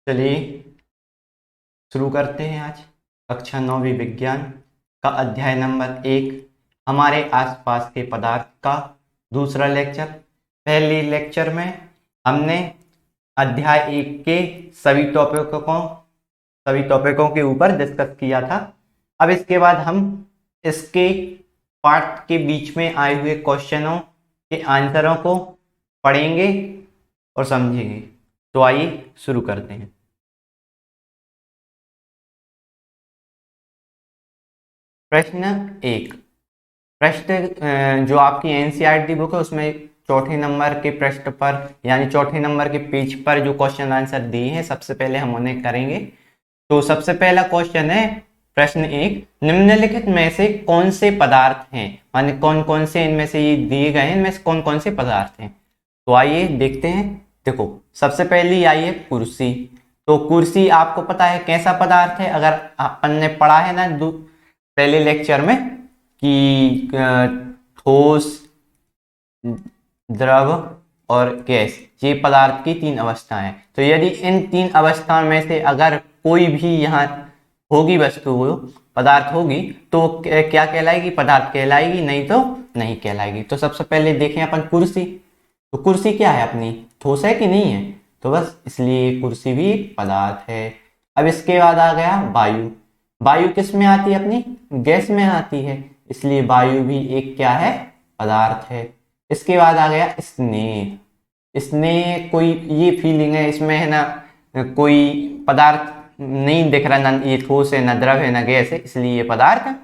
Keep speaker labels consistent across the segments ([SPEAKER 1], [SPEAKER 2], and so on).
[SPEAKER 1] चलिए शुरू करते हैं। आज कक्षा 9वीं विज्ञान का अध्याय नंबर 1 हमारे आसपास के पदार्थ का दूसरा लेक्चर। पहले लेक्चर में हमने अध्याय 1 के सभी टॉपिकों के ऊपर डिस्कस किया था। अब इसके बाद हम इसके पार्ट के बीच में आए हुए क्वेश्चनों के आंसरों को पढ़ेंगे और समझेंगे। तो आइए शुरू करते हैं। प्रश्न 1। प्रश्न जो आपकी एनसीईआरटी बुक है उसमें चौथे नंबर के पृष्ठ पर यानी चौथे नंबर के पेज पर जो क्वेश्चन आंसर दिए हैं सबसे पहले हम उन्हें करेंगे। तो सबसे पहला क्वेश्चन है प्रश्न 1, निम्नलिखित में से कौन से पदार्थ हैं, माने कौन कौन से इनमें से ये दिए गए हैं, इनमें से कौन कौन से पदार्थ हैं। तो आइए देखते हैं। देखो सबसे पहली आई है कुर्सी। तो कुर्सी आपको पता है कैसा पदार्थ है, अगर अपन ने पढ़ा है ना पहले लेक्चर में कि ठोस, द्रव और गैस, ये पदार्थ की 3 अवस्थाएं हैं। तो यदि इन 3 अवस्थाओं में से अगर कोई भी यहाँ होगी वस्तु पदार्थ होगी तो क्या कहलाएगी, पदार्थ कहलाएगी, नहीं तो नहीं कहलाएगी। तो सबसे पहले देखें अपन कुर्सी। तो कुर्सी क्या है अपनी, ठोस है कि नहीं है, तो बस इसलिए कुर्सी भी एक पदार्थ है। अब इसके बाद आ गया वायु। वायु किस में आती है, अपनी गैस में आती है, इसलिए वायु भी एक क्या है, पदार्थ है। इसके बाद आ गया स्नेह। स्नेह कोई ये फीलिंग है, इसमें है ना कोई पदार्थ नहीं दिख रहा, ना ये ठोस है, ना द्रव है, ना गैस है, इसलिए ये पदार्थ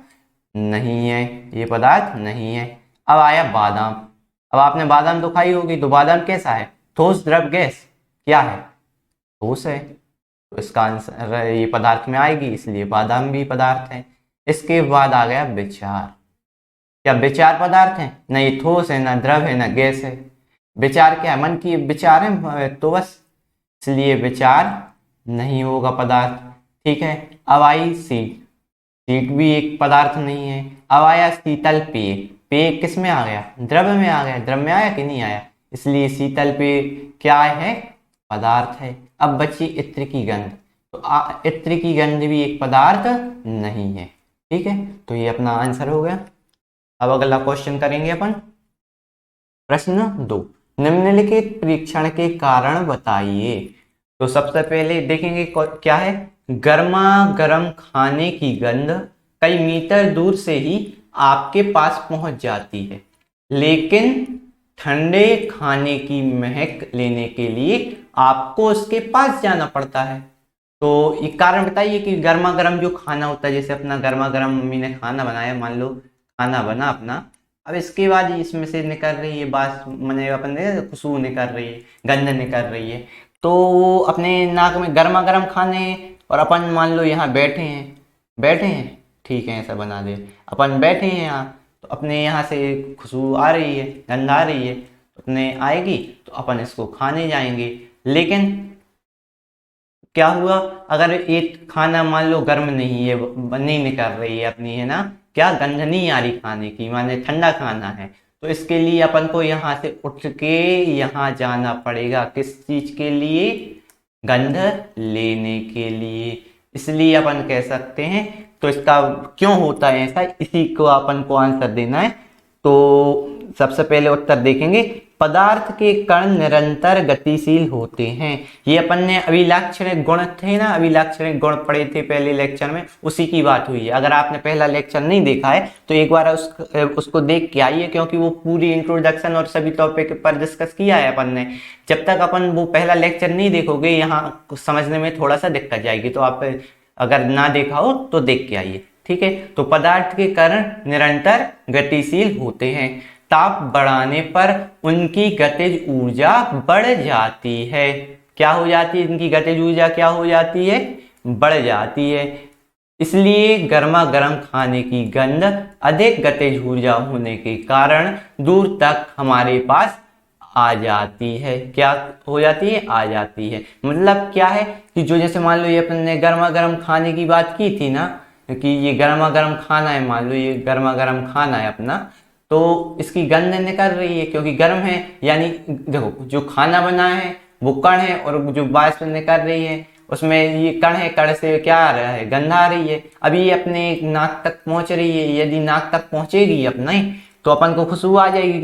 [SPEAKER 1] नहीं है, ये पदार्थ नहीं है। अब आया बादाम। अब आपने बादाम तो खाई होगी, तो बादाम कैसा है, ठोस, द्रव, गैस, क्या है, ठोस है, तो इसका आंसर ये पदार्थ में आएगी, इसलिए बादाम भी पदार्थ है। इसके बाद आ गया विचार। क्या विचार पदार्थ है, ना ये ठोस है, ना द्रव है, ना गैस है। विचार क्या है, मन की विचार है, तो बस इसलिए विचार नहीं होगा पदार्थ। ठीक है। अब आई सीट। सीट भी एक पदार्थ नहीं है। अब आया शीतल पेय। पेय किस में आ गया, द्रव में आ गया, द्रव में आया कि नहीं आया, इसलिए शीतल पेय क्या है, पदार्थ है। अब बची इत्र की गंध। तो इत्र की गंध भी एक पदार्थ नहीं है। ठीक है, तो ये अपना आंसर हो गया। अब अगला क्वेश्चन करेंगे अपन। प्रश्न 2, निम्नलिखित परीक्षण के कारण बताइए। तो सबसे पहले देखेंगे क्या है, गर्मा गर्म खाने की गंध कई मीटर दूर से ही आपके पास पहुंच जाती है, लेकिन ठंडे खाने की महक लेने के लिए आपको उसके पास जाना पड़ता है। तो एक कारण बताइए कि गर्मा गर्म जो खाना होता है, जैसे अपना गर्मा गर्म मम्मी ने खाना बनाया, मान लो खाना बना अपना, अब इसके बाद इसमें से निकल रही है बास, मैंने अपन खुशबू निकल रही है, गंध निकल रही है, तो वो अपने नाक में गर्मा गर्म खाने, और अपन मान लो यहाँ बैठे हैं, ठीक है ऐसा बना दे, अपन बैठे हैं यहाँ, तो अपने यहाँ से खुशबू आ रही है, गंध आ रही है, अपने आएगी तो अपन इसको खाने जाएंगे। लेकिन क्या हुआ, अगर एक खाना मान लो गर्म नहीं है, नहीं निकल रही है अपनी, है ना, क्या गंध नहीं आ रही खाने की, माने ठंडा खाना है, तो इसके लिए अपन को यहाँ से उठ के यहाँ जाना पड़ेगा, किस चीज के लिए, गंध लेने के लिए। इसलिए अपन कह सकते हैं, तो इसका क्यों होता है ऐसा, इसी को अपन को आंसर देना है। तो सबसे पहले उत्तर देखेंगे, पदार्थ के कण निरंतर गतिशील होते हैं। ये अपन ने अभिलाक्षणिक गुण थे ना, अभिलाक्षणिक गुण पढ़े थे पहले लेक्चर में, उसी की बात हुई है। अगर आपने पहला लेक्चर नहीं देखा है तो एक बार उसको देख के आइए, क्योंकि वो पूरी इंट्रोडक्शन और सभी टॉपिक पर डिस्कस किया है अपन ने। जब तक अपन वो पहला लेक्चर नहीं देखोगे, यहाँ समझने में थोड़ा सा दिक्कत जाएगी, तो आप अगर ना देखा हो तो देख के आइए। ठीक है, तो पदार्थ के कण निरंतर गतिशील होते हैं, ताप बढ़ाने पर उनकी गतिज ऊर्जा बढ़ जाती है। क्या हो जाती है, इनकी गतिज ऊर्जा क्या हो जाती है, बढ़ जाती है। इसलिए गर्मा गर्म खाने की गंध अधिक गतिज ऊर्जा होने के कारण दूर तक हमारे पास आ जाती है। क्या हो जाती है, आ जाती है। मतलब क्या है कि जो जैसे मान लो ये अपन ने गर्मा गर्म खाने की बात की थी ना, कि ये गर्मा गर्म खाना है, मान लो ये गर्मा गर्म खाना है अपना, तो इसकी गंध निकल रही है क्योंकि गर्म है, यानी देखो जो खाना बना है वो कण है, और जो वाष्प निकल रही है उसमें ये कण है, कण से क्या आ रहा है, गंध आ रही है। अभी ये अपने नाक तक पहुंच रही है, यदि नाक तक पहुंचेगी अपने तो अपन को खुशबू आ जाएगी।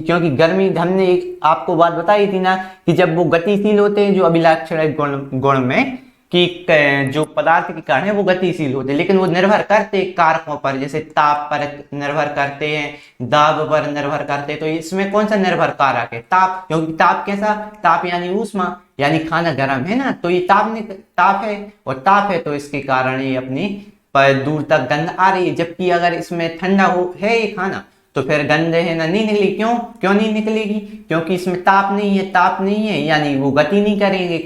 [SPEAKER 1] क्योंकि गर्मी, हमने एक आपको बात बताई थी ना कि जब वो गतिशील होते हैं जो अभिलाक्षणिक गुण में, कि जो पदार्थ के कण है वो गतिशील होते हैं, लेकिन वो निर्भर करते कारकों पर, जैसे ताप पर निर्भर करते हैं, दाब पर निर्भर करते हैं। तो इसमें कौन सा निर्भर कारक है, ताप। क्योंकि ताप कैसा, ताप यानी ऊष्मा, यानी खाना गर्म है ना, तो ये ताप है, और ताप है तो इसके कारण ये अपनी पर दूर तक गंध आ रही है। जबकि अगर इसमें ठंडा हो है ये खाना तो फिर गंध है ना नहीं निकलेगी। क्यों नहीं निकलेगी, क्योंकि इसमें ताप नहीं है, यानी वो गति नहीं करेंगे,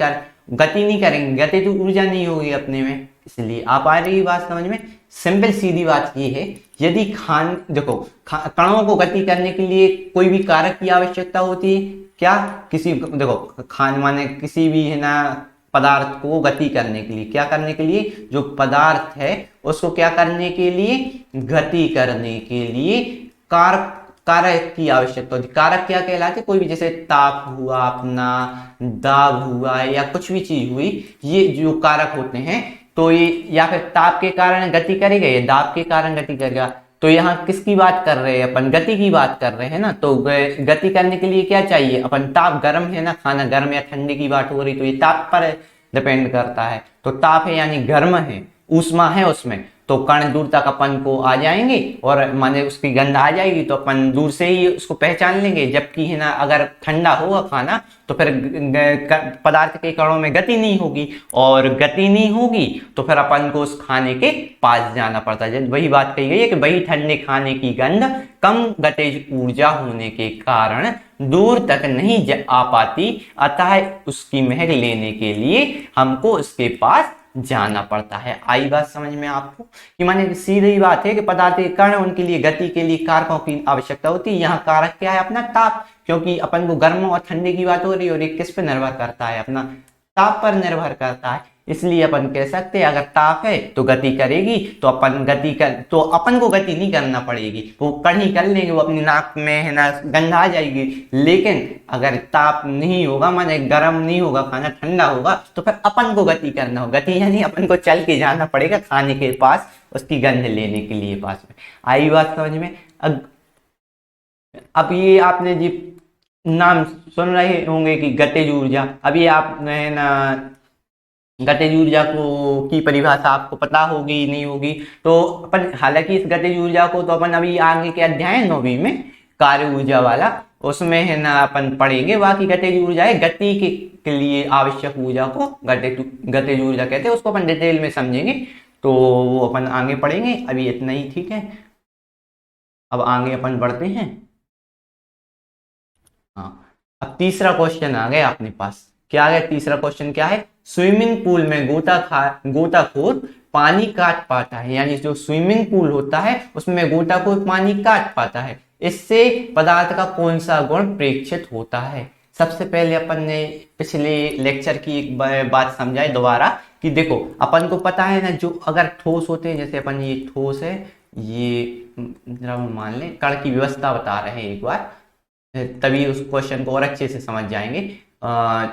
[SPEAKER 1] गति तो ऊर्जा नहीं होगी अपने में। इसलिए आप आ रही बात समझ में। सिंपल सीधी बात ये है, यदि देखो कणों को गति करने के लिए कोई भी कारक की आवश्यकता होती है क्या, देखो खान माने किसी भी है ना पदार्थ को गति करने के लिए, क्या करने के लिए, जो पदार्थ है उसको क्या करने के लिए, गति करने के लिए कारक की आवश्यकता होती है। कारक क्या कहलाते, कोई भी, जैसे ताप हुआ अपना, दाब हुआ, या कुछ भी चीज हुई, ये जो कारक होते हैं तो ये या फिर ताप के कारण गति करेगा या दाब के कारण गति करेगा। तो यहाँ किसकी बात कर रहे हैं अपन, गति की बात कर रहे हैं ना। तो गति करने के लिए क्या चाहिए अपन, ताप, गर्म है ना, खाना गर्म या ठंडे की बात हो रही तो ये ताप पर डिपेंड करता है। तो ताप है यानी गर्म है, ऊष्मा है उसमें, तो कण दूर तक अपन को आ जाएंगे और माने उसकी गंध आ जाएगी तो अपन दूर से ही उसको पहचान लेंगे। जबकि है ना अगर ठंडा होगा खाना तो फिर पदार्थ के कणों में गति नहीं होगी, और गति नहीं होगी तो फिर अपन को उस खाने के पास जाना पड़ता है। वही बात कही गई है कि वही ठंडे खाने की गंध कम गतिज ऊर्जा होने के कारण दूर तक नहीं आ पाती, अतः उसकी महक लेने के लिए हमको उसके पास जाना पड़ता है। आई बात समझ में आपको, कि माने सीधी बात है कि पदार्थ के कण, उनके लिए गति के लिए कारकों की आवश्यकता होती है। यहाँ कारक क्या है अपना, ताप। क्योंकि अपन को गर्म और ठंडे की बात हो रही है, और ये किस पे निर्भर करता है, अपना ताप पर निर्भर करता है। इसलिए अपन कह सकते हैं अगर ताप है तो गति करेगी, तो अपन को गति नहीं करना पड़ेगी, वो कण ही कर लेंगे, वो अपनी नाक में है ना गंध आ जाएगी। लेकिन अगर ताप नहीं होगा, माने गर्म नहीं होगा खाना, ठंडा होगा, तो फिर अपन को गति करना होगा। गति यानी अपन को चल के जाना पड़ेगा खाने के पास, उसकी गंध लेने के लिए पास में। आई बात समझ में। अब ये आपने जी नाम सुन रहे होंगे कि गतिज ऊर्जा। अभी आप ना गतिज ऊर्जा को की परिभाषा आपको पता होगी नहीं होगी, तो अपन हालांकि इस गतिज ऊर्जा को तो अपन अभी आगे के अध्याय 9वीं में कार्य ऊर्जा वाला, उसमें है ना अपन पढ़ेंगे। बाकी गतिज ऊर्जा है गति के लिए आवश्यक ऊर्जा को गतिज ऊर्जा कहते हैं, उसको अपन डिटेल में समझेंगे, तो वो अपन आगे पढ़ेंगे। अभी इतना ही ठीक है, अब आगे अपन बढ़ते हैं। हाँ, अब तीसरा क्वेश्चन आ गया अपने पास। क्या आ गया तीसरा क्वेश्चन, क्या है, स्विमिंग पूल में गोताखोर पानी काट पाता है, यानी जो स्विमिंग पूल होता है उसमें गोताखोर पानी काट पाता है, इससे पदार्थ का कौन सा गुण प्रेक्षित होता है। सबसे पहले अपन ने पिछले लेक्चर की एक बात समझाई दोबारा, कि देखो अपन को पता है ना, जो अगर ठोस होते हैं, जैसे अपन ये ठोस है, ये द्रव मान लें, कण की व्यवस्था बता रहे हैं एक बार, तभी उस क्वेश्चन को और अच्छे से समझ जाएंगे।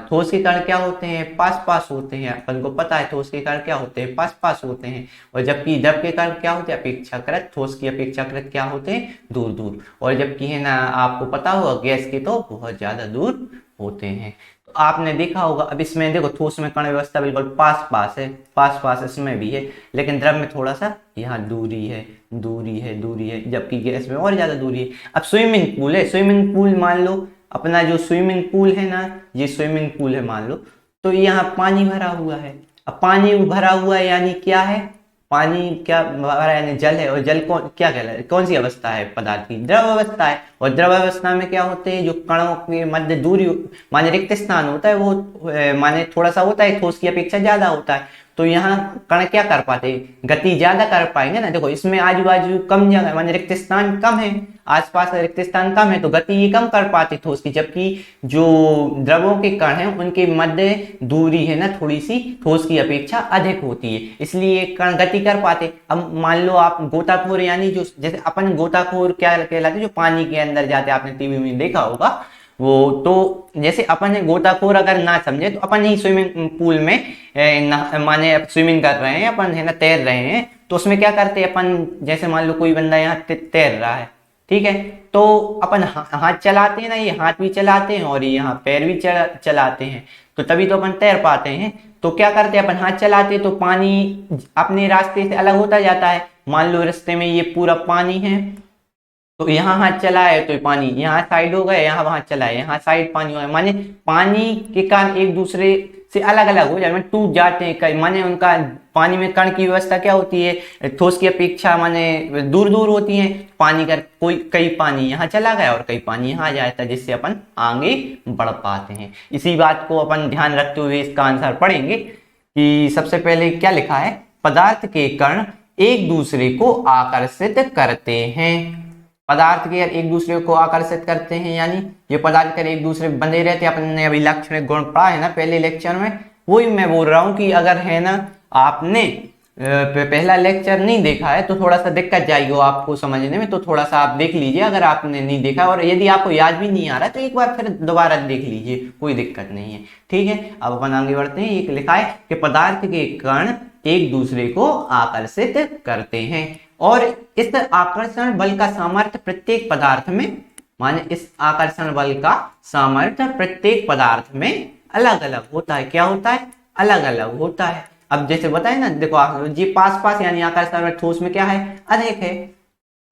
[SPEAKER 1] ठोस के कण क्या होते हैं, पास होते हैं, अपन को पता है ठोस के कण क्या होते हैं, पास होते हैं। और जबकि द्रव के कण क्या होते हैं, अपेक्षाकृत, ठोस की अपेक्षाकृत क्या होते हैं, दूर। और जबकि है ना आपको पता होगा गैस के तो बहुत ज्यादा दूर होते हैं। तो आपने देखा होगा, अब इसमें देखो ठोस में कण व्यवस्था बिल्कुल पास है, पास इसमें भी है, लेकिन द्रव में थोड़ा सा यहाँ दूरी है, जबकि गैस में और ज्यादा दूरी है। अब स्विमिंग पूल है, स्विमिंग पूल मान लो अपना, जो स्विमिंग पूल है ना, ये स्विमिंग पूल है मान लो, तो यहाँ पानी भरा हुआ है। अब पानी भरा हुआ है यानी क्या है, पानी क्या भरा है, यानी जल है। और जल क्या कहलाता है, कौन सी अवस्था है पदार्थ की, द्रव अवस्था है। और द्रव अवस्था में क्या होते हैं, जो कणों के मध्य दूरी माने रिक्त स्थान होता है, वो माने थोड़ा सा होता है, ठोस की अपेक्षा ज्यादा होता है। तो यहाँ कण क्या कर पाते, गति ज्यादा कर पाएंगे ना। देखो इसमें आजू बाजू कम जगह, माने रिक्त स्थान कम है, आसपास रिक्त स्थान कम है, तो गति ये कम कर पाते ठोस की। जबकि जो द्रवों के कण हैं उनके मध्य दूरी है ना थोड़ी सी ठोस की अपेक्षा अधिक होती है, इसलिए कण गति कर पाते। अब मान लो आप गोताखोर, यानी जो जैसे अपन गोताखोर क्या कहलाते, जो पानी के अंदर जाते, आपने टीवी में देखा होगा, वो तो जैसे अपन गोताखोर अगर ना समझे तो अपन ही स्विमिंग पूल में माने स्विमिंग कर रहे हैं अपन, है ना, तैर रहे हैं, तो उसमें क्या करते हैं अपन, जैसे मान लो कोई बंदा यहाँ तैर रहा है, ठीक है, तो अपन हाथ चलाते हैं ना, ये हाथ भी चलाते हैं और ये यहाँ पैर भी चलाते हैं, तो तभी तो अपन तैर पाते हैं। तो क्या करते हैं अपन, हाथ चलाते हैं तो पानी अपने रास्ते से अलग होता जाता है। मान लो रास्ते में ये पूरा पानी है, तो यहाँ हाथ चलाए तो पानी यहाँ साइड हो गया, यहाँ वहां चलाए यहाँ साइड पानी हो गया, माने पानी के कारण एक दूसरे से अलग अलग हो जाए, माने टूट जाते हैं, माने उनका पानी में कण की व्यवस्था क्या होती है, ठोस की अपेक्षा माने दूर दूर होती है। पानी का कई पानी यहाँ चला गया और कई पानी यहाँ आ जाता है, जिससे अपन आगे बढ़ पाते हैं। इसी बात को अपन ध्यान रखते हुए इसका आंसर पढ़ेंगे कि सबसे पहले क्या लिखा है, पदार्थ के कण एक दूसरे को आकर्षित करते हैं। पदार्थ के एक दूसरे को आकर्षित करते हैं, यानी ये पदार्थ कर एक दूसरे बंधे रहते हैं। अपन ने अभी लाक्षणिक गुण पढ़ा है ना पहले लेक्चर में, वही मैं बोल रहा हूँ कि अगर है ना आपने पहला लेक्चर नहीं देखा है तो थोड़ा सा दिक्कत जाएगी आपको समझने में, तो थोड़ा सा आप देख लीजिए अगर आपने नहीं देखा, और यदि आपको याद भी नहीं आ रहा तो एक बार फिर दोबारा देख लीजिए, कोई दिक्कत नहीं है, ठीक है। अब अपन आगे बढ़ते हैं। ये लिखा है कि पदार्थ के कण एक दूसरे को आकर्षित करते हैं और इस आकर्षण बल का सामर्थ्य प्रत्येक पदार्थ में, माने इस आकर्षण बल का सामर्थ्य प्रत्येक पदार्थ में अलग अलग होता है। क्या होता है, अलग अलग होता है। अब जैसे बताए ना, देखो जी पास पास, यानी आकर्षण बल ठोस में क्या है, अधिक है,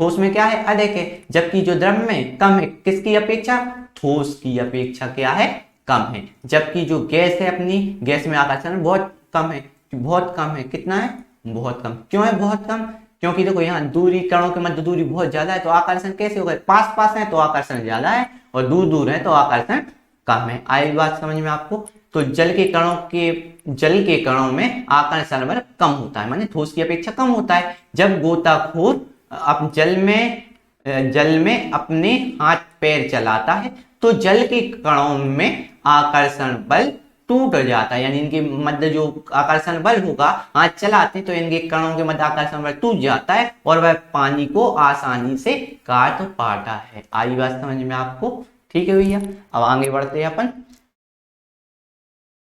[SPEAKER 1] ठोस में क्या है, अधिक है, जबकि जो द्रव में कम है, किसकी अपेक्षा, ठोस की अपेक्षा क्या है, कम है। जबकि जो गैस है अपनी, गैस में आकर्षण बहुत कम है, बहुत कम है, कितना है, बहुत कम। क्यों है बहुत कम, क्योंकि देखो यहाँ दूरी, कणों के मध्य दूरी बहुत ज्यादा है, तो आकर्षण कैसे होगा, पास पास है तो आकर्षण ज्यादा है और दूर दूर है तो आकर्षण कम है। आई बात समझ में आपको। तो जल के कणों में आकर्षण बल कम होता है, माने ठोस की अपेक्षा कम होता है। जब गोताखोर अब जल में अपने हाथ पैर चलाता है तो जल के कणों में आकर्षण बल टूट जाता है, यानी इनके मध्य जो आकर्षण बल होगा, हाथ चलाते तो इनके कणों के मध्य आकर्षण बल टूट जाता है और वह पानी को आसानी से काट पाता है। आई बात समझ में आपको, ठीक है भैया। अब आगे बढ़ते हैं अपन।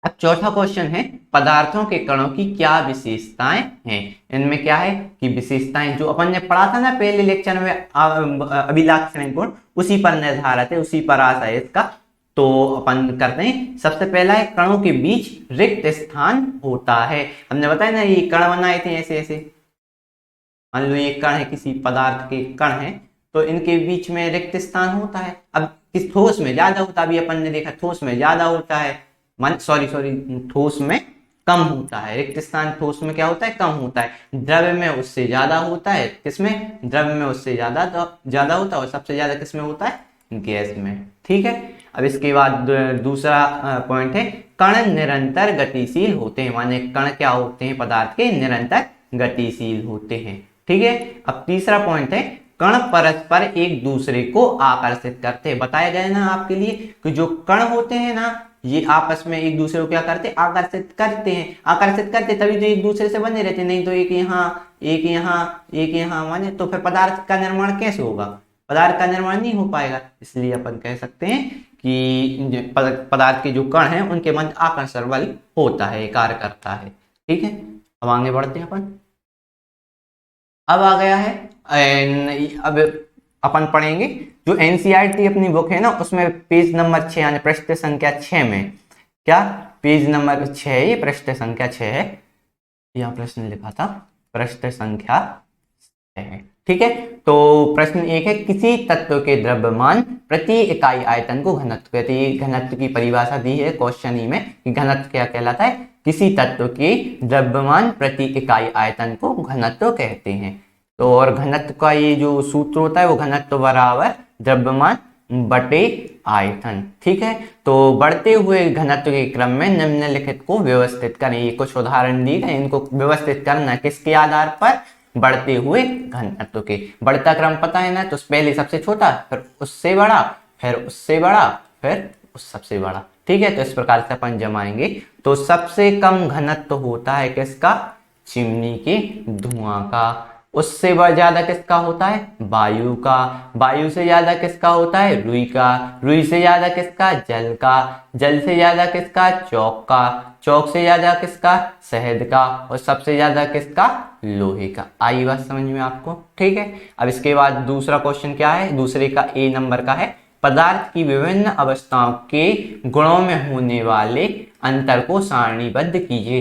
[SPEAKER 1] अब चौथा क्वेश्चन है, पदार्थों के कणों की क्या विशेषताएं हैं। इनमें क्या है कि विशेषताएं जो अपन ने पढ़ा था ना पहले लेक्चर में, अभिलाक्षणिक गुण, उसी पर निर्धारित है, उसी पर आशा है इसका। तो अपन करते हैं। सबसे पहला है, कणों के बीच रिक्त स्थान होता है। हमने बताया ना ये कण बनाए थे ऐसे ऐसे, मान लो ये कण है, किसी पदार्थ के कण है, तो इनके बीच में रिक्त स्थान होता है। अब किस ठोस में ज्यादा होता है, अभी अपन ने देखा ठोस में ज्यादा होता है, सॉरी ठोस में कम होता है। रिक्त स्थान ठोस में क्या होता है, कम होता है। द्रव्य में उससे ज्यादा होता है, किसमें, द्रव्य में उससे ज्यादा होता है, और सबसे ज्यादा किसमें होता है, गैस में, ठीक है। अब इसके बाद दूसरा पॉइंट है, कण निरंतर गतिशील होते हैं, माने कण क्या होते हैं, पदार्थ के निरंतर गतिशील होते हैं, ठीक है। अब तीसरा पॉइंट है, कण परस्पर एक दूसरे को आकर्षित करते हैं। बताया गया ना आपके लिए कि जो कण होते हैं ना, ये आपस में एक दूसरे को क्या करते हैं, आकर्षित करते हैं। आकर्षित करते तभी तो एक दूसरे से बने रहते, नहीं तो एक यहाँ एक यहाँ एक यहाँ, माने तो फिर पदार्थ का निर्माण कैसे होगा, पदार्थ का निर्माण नहीं हो पाएगा। इसलिए अपन कह सकते हैं कि पदार्थ के जो कण हैं उनके मध्य आकर्षण बल होता है, कार्य करता है, ठीक है। अब आगे बढ़ते हैं अपन। अब आ गया है, अब अपन पढ़ेंगे जो एनसीईआरटी अपनी बुक है ना, उसमें पेज नंबर 6 यानी पृष्ठ संख्या 6 में, क्या पेज नंबर 6, ये पृष्ठ संख्या 6 है, यहाँ प्रश्न लिखा था पृष्ठ संख्या 6 है, ठीक है। तो प्रश्न 1 है, किसी तत्व के द्रव्यमान प्रति इकाई आयतन को घनत्व कहते हैं। घनत्व की परिभाषा दी है क्वेश्चन ही में कि घनत्व क्या कहलाता है, किसी तत्व के द्रव्यमान प्रति इकाई आयतन को घनत्व कहते हैं। तो और घनत्व का ये जो सूत्र होता है वो घनत्व बराबर द्रव्यमान बटे आयतन, ठीक है। तो बढ़ते हुए घनत्व के क्रम में निम्नलिखित को व्यवस्थित करें। ये कुछ उदाहरण दिए गए, इनको व्यवस्थित करना किसके आधार पर, बढ़ते हुए घनत्व के। बढ़ता क्रम पता है ना, तो पहले सबसे छोटा, फिर उससे बड़ा, फिर उससे बड़ा, फिर उस सबसे बड़ा, ठीक है। तो इस प्रकार से अपन जमाएंगे। तो सबसे कम घनत्व होता है किसका, चिमनी के धुआं का। उससे ज्यादा किसका होता है? वायु का। वायु से ज्यादा किसका होता है? रुई का। रुई से ज्यादा किसका? जल का। जल से ज्यादा किसका? चौक का। चौक से ज्यादा किसका? शहद का। और सबसे ज्यादा किसका? लोहे का। आई बात समझ में आपको? ठीक है। अब इसके बाद दूसरा क्वेश्चन क्या है? दूसरे का ए नंबर का है, पदार्थ की विभिन्न अवस्थाओं के गुणों में होने वाले अंतर को सारणीबद्ध कीजिए।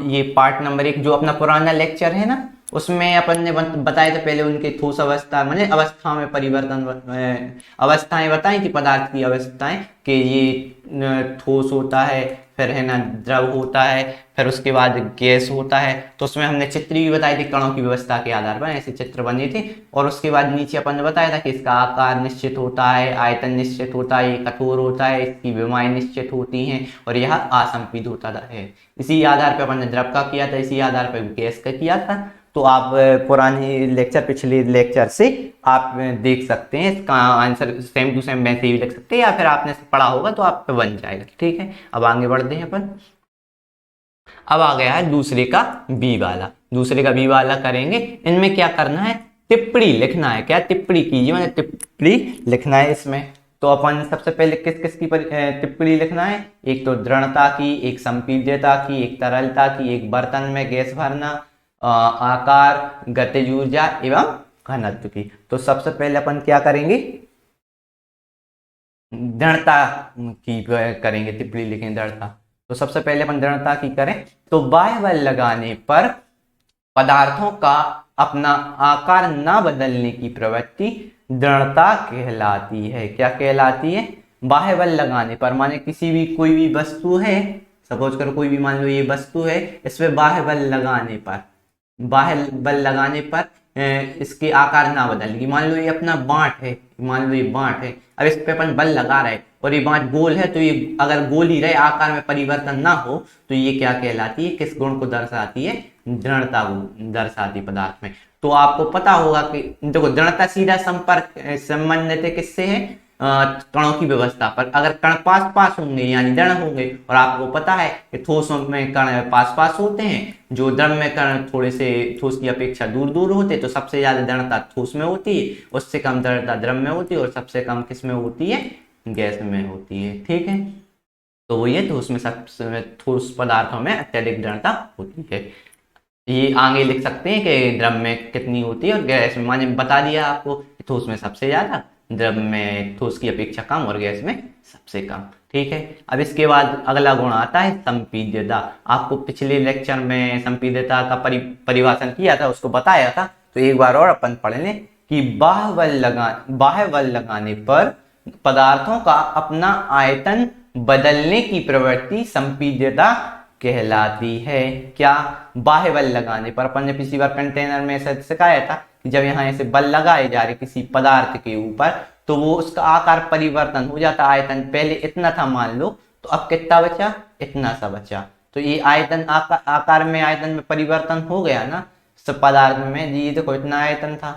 [SPEAKER 1] ये पार्ट नंबर 1 जो अपना पुराना लेक्चर है ना, उसमें अपन ने बताए थे पहले उनके ठोस अवस्था माने अवस्था में परिवर्तन, अवस्थाएं बताई थी पदार्थ की अवस्थाएं कि ये ठोस होता है, फिर है ना द्रव होता है, फिर उसके बाद गैस होता है। तो उसमें हमने चित्र भी बताए थे कणों की व्यवस्था के आधार पर ऐसे चित्र बने थे। और उसके बाद नीचे अपन ने बताया था कि इसका आकार निश्चित होता है, आयतन निश्चित होता है, ये कठोर होता है, इसकी विमाएं निश्चित होती हैं और यह असंपीड होता है। इसी आधार पर अपन ने द्रव का किया था, इसी आधार पर गैस का किया था। तो आप पुराने लेक्चर, पिछले लेक्चर से आप देख सकते हैं, इसका आंसर सेम टू सेम वैसे ही लिख सकते हैं या फिर आपने पढ़ा होगा तो आप पे बन जाएगा। ठीक है, अब आगे बढ़ते हैं अपन। अब आ गया है दूसरे का बी वाला। दूसरे का बी वाला करेंगे। इनमें क्या करना है? टिप्पणी लिखना है। क्या? टिप्पणी कीजिए, मैंने टिप्पणी लिखना है इसमें। तो अपन सबसे पहले किस किस की टिप्पणी लिखना है? एक तो दृढ़ता की, एक संपीड्यता की, एक तरलता की, एक बर्तन में गैस भरना, आकार, गतिज ऊर्जा एवं घनत्व की। तो सबसे पहले अपन क्या करेंगे? दृढ़ता की करेंगे, टिप्पणी लिखेंगे दृढ़ता। तो सबसे पहले अपन दृढ़ता की करें तो बाह्य बल लगाने पर पदार्थों का अपना आकार ना बदलने की प्रवृत्ति दृढ़ता कहलाती है। क्या कहलाती है? बाह्य बल लगाने पर, माने किसी भी कोई भी वस्तु है, सपोज करो कोई भी मान लो ये वस्तु है, इस पे बाह्य बल लगाने पर, बाह्य बल लगाने पर इसके आकार ना बदलेगी। मान लो ये अपना बांट है, मान लो ये बांट है, अब इस पे अपन बल लगा रहे और ये बांट गोल है, तो ये अगर गोल ही रहे, आकार में परिवर्तन ना हो, तो ये क्या कहलाती है? किस गुण को दर्शाती है? दृढ़ता को दर्शाती पदार्थ में। तो आपको पता होगा कि देखो दृढ़ता सीधा संपर्क संबंधित है किससे है? कणों की व्यवस्था पर। अगर कण पास पास होंगे यानी दृढ़ होंगे, और आपको पता है कि ठोसों में कण पास पास होते हैं, जो द्रव में कण थोड़े से ठोस की अपेक्षा दूर दूर होते, तो सबसे ज्यादा दृढ़ता ठोस में होती है, उससे कम दृढ़ता द्रव में होती है, और सबसे कम किस में होती है? गैस में होती है। ठीक है, तो वो ये ठोस में सबसे ठोस पदार्थों में अत्यधिक दृढ़ता होती है। ये आगे लिख सकते हैं कि द्रव में कितनी होती है और गैस में, मैंने बता दिया आपको ठोस में सबसे ज्यादा, द्रव में ठोस की अपेक्षा कम और गैस में सबसे कम। ठीक है, अब इसके बाद अगला गुण आता है संपीड्यता। आपको पिछले लेक्चर में संपीड्यता का परिभाषण किया था, उसको बताया था, तो एक बार और अपन पढ़ लें कि बाह्य बल लगाने पर पदार्थों का अपना आयतन बदलने की प्रवृत्ति संपीड्यता कहलाती है। क्या? बाह्य बल लगाने पर। अपन ने पिछली बार कंटेनर में ऐसा सिखाया था कि जब यहाँ ऐसे बल लगाए जा रहे किसी पदार्थ के ऊपर, तो वो उसका आकार परिवर्तन हो जाता। आयतन पहले इतना था मान लो, तो अब कितना बचा? इतना सा बचा। तो ये आयतन आकार में, आयतन में परिवर्तन हो गया ना सब पदार्थ में। ये देखो इतना आयतन था,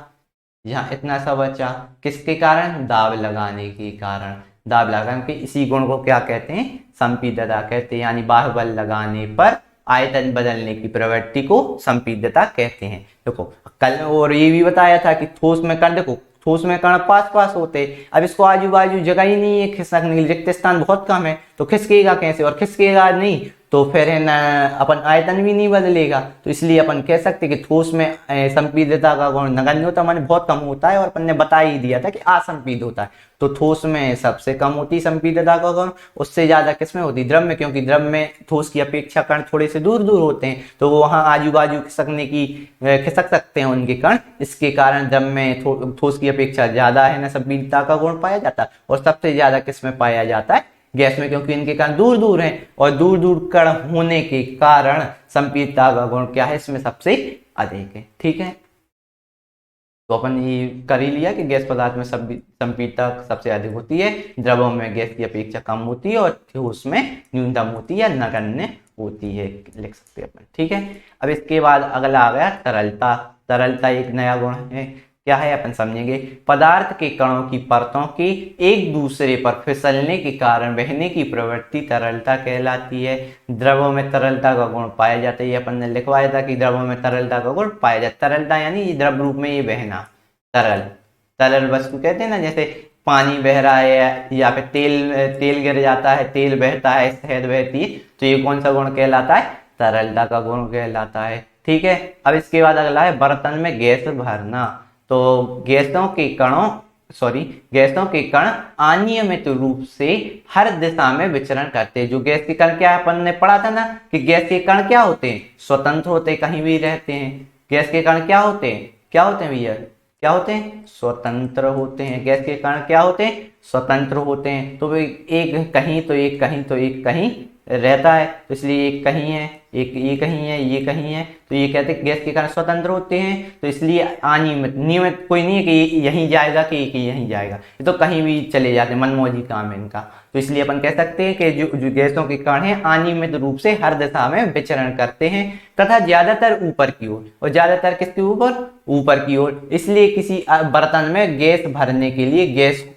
[SPEAKER 1] यहाँ इतना सा बचा, किसके कारण? दाब लगाने के कारण। दाब लगाने के इसी गुण को क्या कहते हैं? संपीड्यता कहते हैं। यानी बाह्य बल लगाने पर आयतन बदलने की प्रवृत्ति को संपीड्यता कहते हैं। देखो कल और ये भी बताया था कि ठोस में कण, देखो ठोस में कण पास पास होते, अब इसको आजू बाजू जगह ही नहीं है खिसकने के लिए, रिक्त स्थान बहुत कम है, तो खिसकेगा कैसे? और खिसकेगा नहीं तो फिर है ना अपन आयतन भी नहीं बदलेगा। तो इसलिए अपन कह सकते कि ठोस में संपीड्यता का गुण नगण्य होता, माने बहुत कम होता है, और अपन ने बता ही दिया था कि असंपीड होता है। तो ठोस में सबसे कम होती है संपीड्यता का गुण, उससे ज्यादा किसमें होती? द्रव में, क्योंकि द्रव में ठोस की अपेक्षा कण थोड़े से दूर दूर होते हैं, तो वो वहां आजू बाजू खिसक सकते हैं उनके कण। इसके कारण द्रव में ठोस की अपेक्षा ज्यादा है ना संपीड्यता का गुण पाया जाता है, और सबसे ज्यादा किसमें पाया जाता है? गैस में, क्योंकि इनके कण दूर दूर हैं, और दूर दूर कण होने के कारण संपीड्यता का गुण क्या है? इसमें सबसे अधिक है। ठीक है, तो अपन ये कर ही लिया कि गैस पदार्थ में संपीड्यता सबसे अधिक होती है, द्रवों में गैस की अपेक्षा कम होती है, और ठोस में न्यूनतम होती है, नगण्य होती है, लिख सकते हैं अपन। ठीक है, अब इसके बाद अगला आ गया तरलता। तरलता एक नया गुण है। क्या है अपन समझेंगे। पदार्थ के कणों की परतों के एक दूसरे पर फिसलने के कारण बहने की प्रवृत्ति तरलता कहलाती है। द्रवों में तरलता का गुण पाया जाता है, ये अपन ने लिखवाया था कि द्रवों में तरलता का गुण पाया जाता है। तरलता यानी ये द्रव रूप में ये बहना, तरल तरल वस्तु कहते हैं ना, जैसे पानी बह रहा है या फिर तेल गिर जाता है, तेल बहता है, शहद बहती है, तो ये कौन सा गुण कहलाता है, तरलता का गुण कहलाता है। ठीक है, अब इसके बाद अगला है बर्तन में गैस भरना। तो गैसों के कण अनियमित रूप से हर दिशा में विचरण करते हैं। जो गैस के कण, क्या अपन ने पढ़ा था ना कि गैस के कण क्या होते हैं, स्वतंत्र होते हैं, कहीं भी रहते हैं। गैस के कण क्या होते हैं भैया, क्या होते हैं, स्वतंत्र होते हैं। गैस के कण क्या होते हैं, स्वतंत्र होते हैं। तो एक कहीं तो एक कहीं तो एक कहीं रहता है, तो इसलिए एक कहीं है, एक ये कहीं है, ये कहीं है, तो ये कहते हैं गैस के कण स्वतंत्र होते हैं। तो इसलिए अनियमित, नियमित कोई नहीं है कि यहीं जाएगा कि यहीं जाएगा, ये तो कहीं भी चले जाते हैं, मनमौजी काम है इनका। तो इसलिए अपन कह सकते हैं कि जो गैसों के कण हैं अनियमित रूप से हर दिशा में विचरण करते हैं तथा ज्यादातर ऊपर की ओर, और ज्यादातर किसके ऊपर की ओर। इसलिए किसी बर्तन में गैस भरने के लिए गैस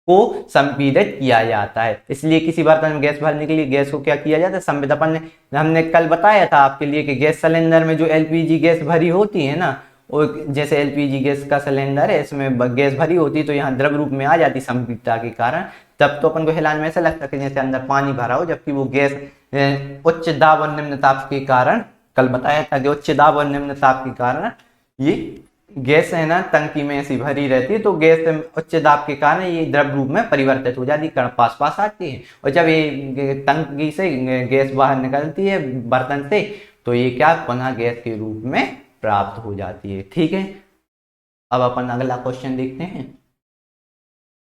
[SPEAKER 1] को संपीड़ित किया जाता है। इसलिए किसी बर्तन में गैस भरने के लिए गैस को क्या किया जाता है, संपीड़ित। अपन ने हमने कल बताया था आपके लिए कि गैस सिलेंडर में जो एलपीजी गैस भरी होती है ना, वो जैसे एलपीजी गैस का सिलेंडर है, इसमें गैस भरी होती है, तो यहाँ द्रव रूप में आ जाती संपीड़ितता के कारण। तब तो अपन को हिलाने में ऐसा लगता है कि जैसे अंदर पानी भरा हो, जबकि वो गैस उच्च दाब और निम्न ताप के कारण, कल बताया था कि उच्च दाब और निम्न ताप के कारण ये गैस है ना टंकी में ऐसी भरी रहती है, तो गैस उच्च दाब के कारण ये द्रव रूप में परिवर्तित हो जाती है, कण पास आती है। और जब ये टंकी से गैस बाहर निकलती है बर्तन से, तो ये क्या पुनः गैस के रूप में प्राप्त हो जाती है। ठीक है, अब अपन अगला क्वेश्चन देखते हैं।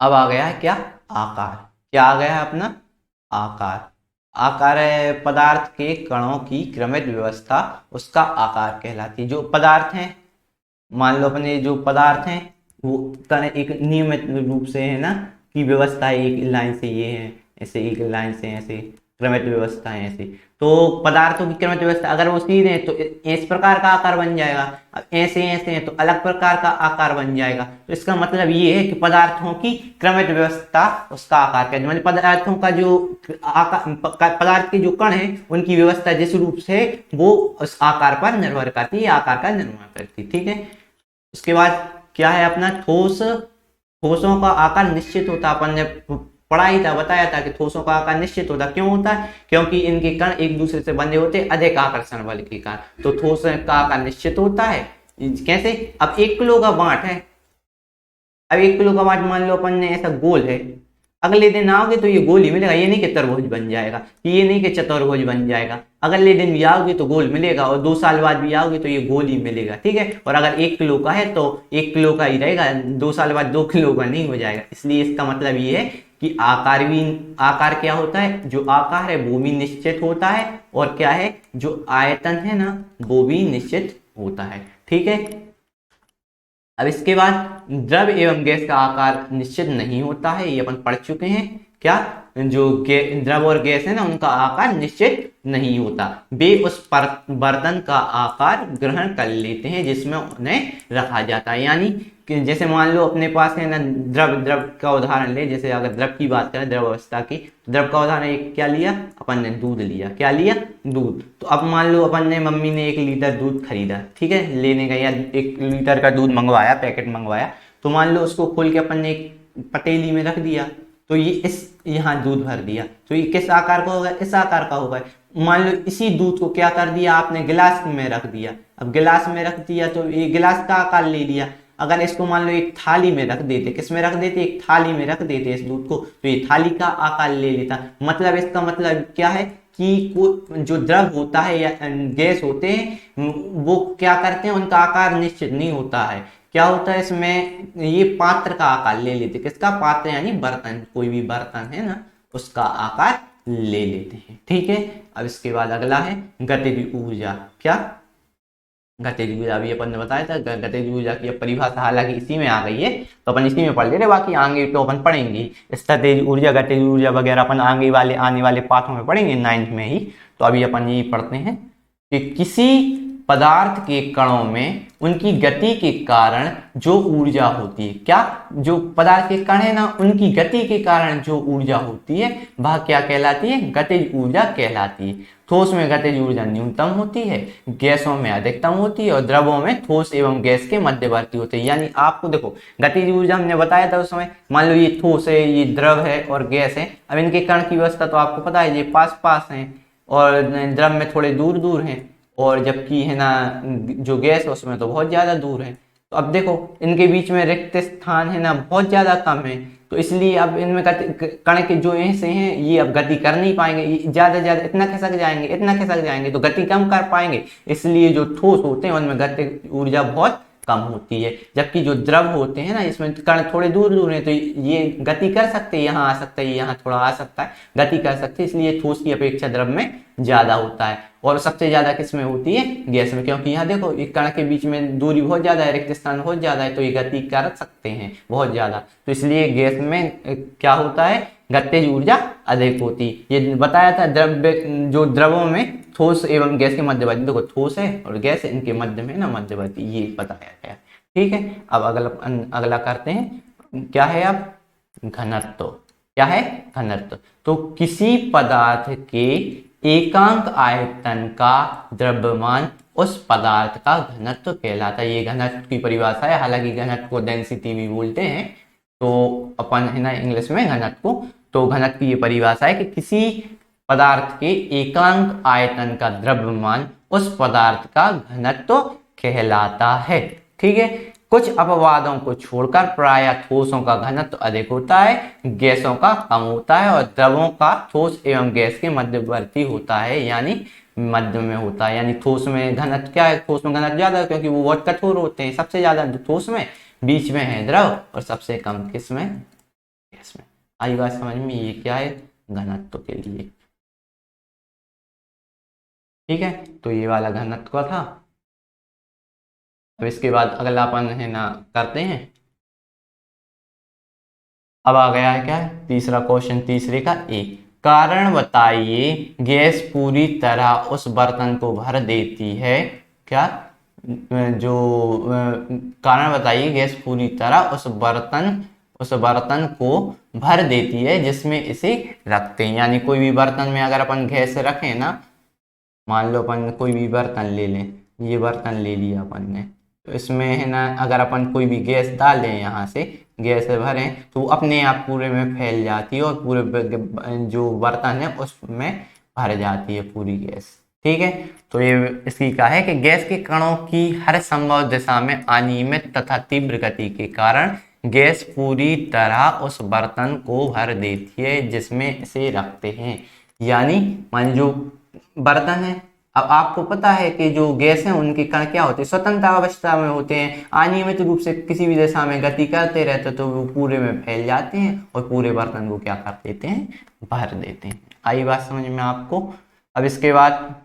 [SPEAKER 1] अब आ गया है क्या, आकार। क्या आ गया है अपना, आकार। आकार है पदार्थ के कणों की क्रमित व्यवस्था, उसका आकार कहलाती है। जो पदार्थ हैं, मान लो अपने जो पदार्थ हैं वो एक नियमित रूप से है ना की व्यवस्था है, एक लाइन से ये है ऐसे, एक लाइन से ऐसे, क्रमित व्यवस्था है ऐसे। तो पदार्थों की क्रमित व्यवस्था अगर वो सीधे हैं तो इस प्रकार का आकार बन जाएगा, अब ऐसे हैं तो अलग प्रकार का आकार बन जाएगा। तो इसका मतलब ये है कि पदार्थों की क्रमित व्यवस्था उसका आकार कहते हैं। पदार्थों का जो आकार, पदार्थ के जो कण है उनकी व्यवस्था जिस रूप से वो उस आकार पर निर्भर करती है, आकार का निर्माण करती है। ठीक है, उसके बाद क्या है अपना ठोस। ठोसों का आकार निश्चित होता है, अपन ने पढ़ा ही था, बताया था कि ठोसों का आकार निश्चित होता है। क्यों होता है, क्योंकि इनके कण एक दूसरे से बंधे होते हैं अधिक आकर्षण बल के कारण। तो ठोस का आकार निश्चित होता है। कैसे, अब 1 किलो का बांट है, अब 1 किलो का बांट मान लो अपन ने ऐसा गोल है, अगले दिन आओगे तो ये गोल ही मिलेगा, ये नहीं कि त्रिभुज बन जाएगा, ये नहीं कि चतुर्भुज बन जाएगा। अगले दिन भी आओगे तो गोल मिलेगा, और 2 साल बाद भी आओगे तो ये गोल ही मिलेगा। ठीक है, और अगर 1 किलो का है तो 1 किलो का ही रहेगा, 2 साल बाद 2 किलो का नहीं हो जाएगा। इसलिए इसका मतलब ये है कि आकार क्या होता है, जो आकार है वो भी निश्चित होता है, और क्या है, जो आयतन है ना वो भी निश्चित होता है। ठीक है, अब इसके बाद द्रव एवं गैस का आकार निश्चित नहीं होता है, ये अपन पढ़ चुके हैं। क्या, जो द्रव और गैस है ना उनका आकार निश्चित नहीं होता, वे उस बर्तन का आकार ग्रहण कर लेते हैं जिसमें उन्हें रखा जाता है। यानी कि जैसे मान लो अपने पास है ना द्रव का उदाहरण ले, जैसे अगर द्रव की बात करें, द्रव अवस्था की, द्रव का उदाहरण एक क्या लिया अपन ने, दूध लिया। क्या लिया, दूध। तो अब मान लो अपन ने, मम्मी ने 1 लीटर दूध खरीदा, ठीक है, लेने गया 1 लीटर का दूध मंगवाया, पैकेट मंगवाया। तो मान लो उसको खोल के अपन ने एक पतीली में रख दिया, तो ये यहाँ दूध भर दिया, तो ये किस आकार का होगा, इस आकार का होगा। मान लो इसी दूध को क्या कर दिया आपने, गिलास में रख दिया। अब गिलास में रख दिया तो ये गिलास का आकार ले लिया। अगर इसको मान लो एक थाली में रख देते, किस में रख देते, एक थाली में रख देते इस दूध को, तो ये थाली का आकार ले लेता। मतलब इसका मतलब क्या है कि जो द्रव होता है या गैस होते हैं वो क्या करते हैं, उनका आकार निश्चित नहीं होता है। क्या होता है इसमें, ये पात्र का आकार ले लेते। किसका, पात्र यानी बर्तन, कोई भी बर्तन है ना उसका आकार ले लेते हैं। ठीक है, अब इसके बाद अगला है गतिज ऊर्जा। क्या, गतिज ऊर्जा भी अपन ने बताया था। गतिज ऊर्जा की परिभाषा हालांकि इसी में आ गई है, तो अपन इसी में पढ़ ले रहे, बाकी आगे तो अपन पढ़ेंगे स्थितिज ऊर्जा, गतिज ऊर्जा वगैरह अपन आने वाले पाठों में पढ़ेंगे 9th में ही। तो अभी अपन यही पढ़ते हैं कि किसी पदार्थ के कणों में उनकी गति के कारण जो ऊर्जा होती है, क्या जो पदार्थ के कण है ना उनकी गति के कारण जो ऊर्जा होती है वह क्या कहलाती है, गतिज ऊर्जा कहलाती है। ठोस में गतिज ऊर्जा न्यूनतम होती है, गैसों में अधिकतम होती है और द्रवों में ठोस एवं गैस के मध्यवर्ती होते हैं। यानी आपको देखो गतिज ऊर्जा हमने बताया था उस समय, मान लो ये ठोस है, ये द्रव है और गैस है। अब इनके कण की व्यवस्था तो आपको पता है, ये पास पास हैं और द्रव में थोड़े दूर दूर हैं, और जबकि है ना जो गैस है उसमें तो बहुत ज्यादा दूर है। तो अब देखो इनके बीच में रिक्त स्थान है ना बहुत ज्यादा कम है, तो इसलिए अब इनमें कण के जो ऐसे हैं ये अब गति कर नहीं पाएंगे, ज्यादा ज्यादा इतना खिसक जाएंगे, इतना खिसक जाएंगे, तो गति कम कर पाएंगे। इसलिए जो ठोस होते हैं उनमें गति ऊर्जा बहुत कम होती है, जबकि जो द्रव होते हैं ना इसमें कण थोड़े दूर दूर हैं, तो ये गति कर सकते हैं, यहाँ आ सकता है, यहाँ थोड़ा आ सकता है, गति कर सकते हैं। इसलिए ठोस की अपेक्षा द्रव में ज्यादा होता है, और सबसे ज्यादा किसमें होती है, गैस में, क्योंकि यहाँ देखो एक कण के बीच में दूरी बहुत ज्यादा है, रिक्त स्थान बहुत ज्यादा है, तो ये गति कर सकते हैं बहुत ज्यादा। तो इसलिए गैस में क्या होता है, गतिज ऊर्जा अधिक होती। ये बताया था द्रव्य जो द्रवों में ठोस एवं गैस के मध्यवर्ती, देखो ठोस है और गैस है, इनके मध्य में ना मध्यवर्ती, ये बताया गया। ठीक है, अब अगला करते हैं, क्या है अब घनत्व। क्या है घनत्व, तो किसी पदार्थ के एकांक आयतन का द्रव्यमान उस पदार्थ का घनत्व कहलाता है। ये घनत्व की परिभाषा है, हालांकि घनत्व को डेंसिटी भी बोलते हैं, तो अपन है ना इंग्लिश में घनत्व को, तो घनत्व की ये परिभाषा है कि किसी पदार्थ के एकांक आयतन का द्रव्यमान उस पदार्थ का घनत्व कहलाता है। ठीक है, कुछ अपवादों को छोड़कर प्रायः ठोसों का घनत्व अधिक होता है, गैसों का कम होता है और द्रवों का ठोस एवं गैस के मध्यवर्ती होता है, यानी मध्य में होता है। यानी ठोस में घनत्व क्या है, ठोस में घनत्व ज्यादा है क्योंकि वो बहुत कठोर होते हैं, सबसे ज्यादा ठोस में, बीच में है द्रव और सबसे कम किसमें, गैस में। आई बात समझ में, ये क्या है घनत्व के लिए। ठीक है, तो ये वाला घनत्व का था। अब इसके बाद अगला अपन है ना करते हैं, अब आ गया है क्या है तीसरा क्वेश्चन, तीसरे का ए, कारण बताइए गैस पूरी तरह उस बर्तन को भर देती है, क्या जो कारण बताइए गैस पूरी तरह उस बर्तन को भर देती है जिसमें इसे रखते हैं। यानी कोई भी बर्तन में अगर अपन गैस रखें ना, मान लो अपन कोई भी बर्तन ले लें, ये बर्तन ले लिया अपन ने, तो इसमें है ना अगर अपन कोई भी गैस डालें, यहाँ से गैस भरें तो वो अपने आप पूरे में फैल जाती है और पूरे जो बर्तन है उसमें भर जाती है पूरी गैस। ठीक है, तो ये इसकी क्या है कि गैस के कणों की हर संभव दिशा में अनियमित तथा तीव्र गति के कारण गैस पूरी तरह उस बर्तन को भर देती है जिसमें इसे रखते हैं। यानी मान जो बर्तन है, अब आपको पता है कि जो गैस है उनके कण क्या होते हैं, स्वतंत्र अवस्था में होते हैं, अनियमित रूप से किसी भी दिशा में गति करते रहते तो वो पूरे में फैल जाते हैं और पूरे बर्तन को क्या कर देते हैं, भर देते हैं। आई बात समझ में आपको। अब इसके बाद